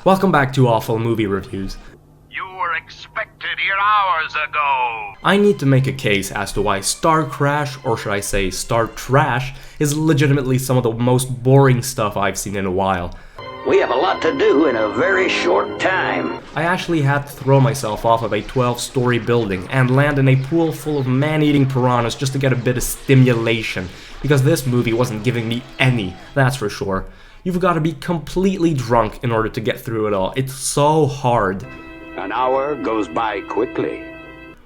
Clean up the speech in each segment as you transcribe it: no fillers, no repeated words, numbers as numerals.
Welcome back to Awful Movie Reviews. You were expected here hours ago. I need to make a case as to why StarCrash, or should I say StarTrash, is legitimately some of the most boring stuff I've seen in a while. We have a lot to do in a very short time. I actually had to throw myself off of a 12-story building and land in a pool full of man-eating piranhas just to get a bit of stimulation, because this movie wasn't giving me any, that's for sure. You've got to be completely drunk in order to get through it all. It's so hard. An hour goes by quickly.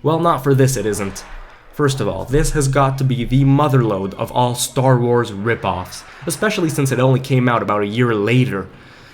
Well, not for this it isn't. First of all, this has got to be the motherlode of all Star Wars ripoffs, especially since it only came out about a year later.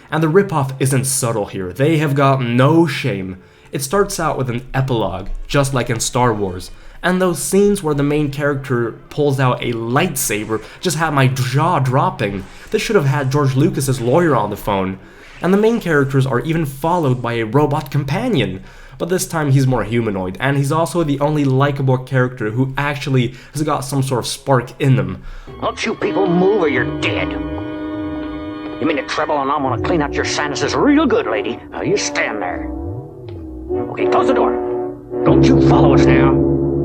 And the ripoff isn't subtle here, they have got no shame. It starts out with an epilogue, just like in Star Wars, and those scenes where the main character pulls out a lightsaber just had my jaw dropping. This should have had George Lucas's lawyer on the phone. And the main characters are even followed by a robot companion, but this time he's more humanoid, and he's also the only likable character who actually has got some sort of spark in them. Don't you people move or you're dead. You mean the treble, and I'm gonna clean out your sinuses real good, lady. Now you stand there. Okay, close the door. Don't you follow us now.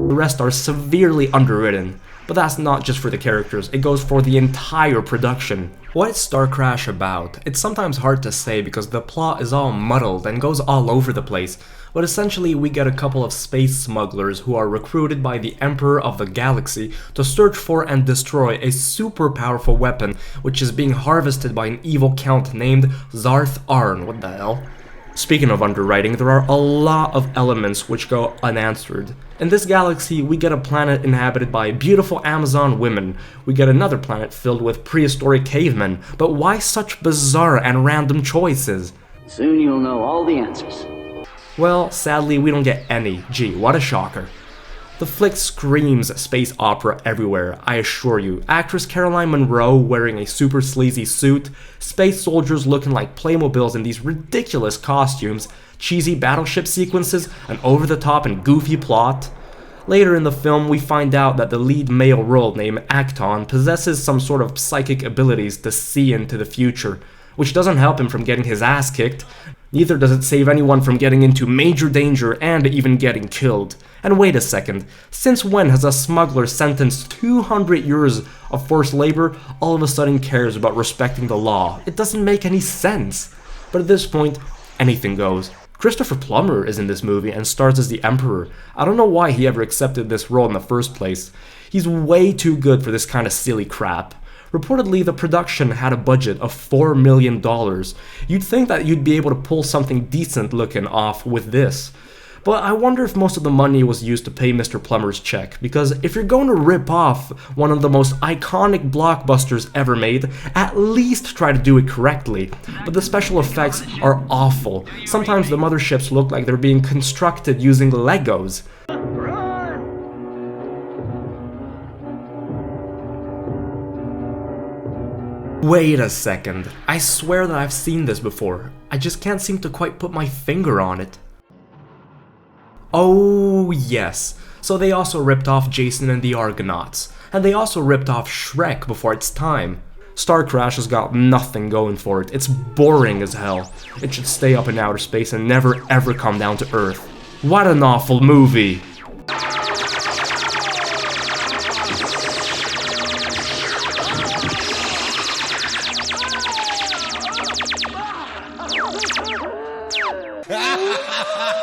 The rest are severely underwritten, but that's not just for the characters, it goes for the entire production. What is StarCrash about? It's sometimes hard to say because the plot is all muddled and goes all over the place, but essentially we get a couple of space smugglers who are recruited by the Emperor of the Galaxy to search for and destroy a super powerful weapon which is being harvested by an evil count named Zarth Arn. What the hell? Speaking of underwriting, there are a lot of elements which go unanswered. In this galaxy, we get a planet inhabited by beautiful Amazon women. We get another planet filled with prehistoric cavemen. But why such bizarre and random choices? Soon you'll know all the answers. Well, sadly, we don't get any. Gee, what a shocker. The flick screams space opera everywhere, I assure you. Actress Caroline Munro wearing a super sleazy suit, space soldiers looking like Playmobiles in these ridiculous costumes, cheesy battleship sequences, an over-the-top and goofy plot. Later in the film, we find out that the lead male role named Acton possesses some sort of psychic abilities to see into the future, which doesn't help him from getting his ass kicked. Neither does it save anyone from getting into major danger and even getting killed. And wait a second, since when has a smuggler sentenced 200 years of forced labor all of a sudden cares about respecting the law? It doesn't make any sense. But at this point, anything goes. Christopher Plummer is in this movie and stars as the Emperor. I don't know why he ever accepted this role in the first place. He's way too good for this kind of silly crap. Reportedly, the production had a budget of $4 million. You'd think that you'd be able to pull something decent looking off with this. But I wonder if most of the money was used to pay Mr. Plummer's check, because if you're going to rip off one of the most iconic blockbusters ever made, at least try to do it correctly. But the special effects are awful. Sometimes the motherships look like they're being constructed using Legos. Wait a second, I swear that I've seen this before. I just can't seem to quite put my finger on it. Oh yes, so they also ripped off Jason and the Argonauts, and they also ripped off Shrek before its time. StarCrash has got nothing going for it, it's boring as hell. It should stay up in outer space and never ever come down to Earth. What an awful movie! Ha ha ha ha!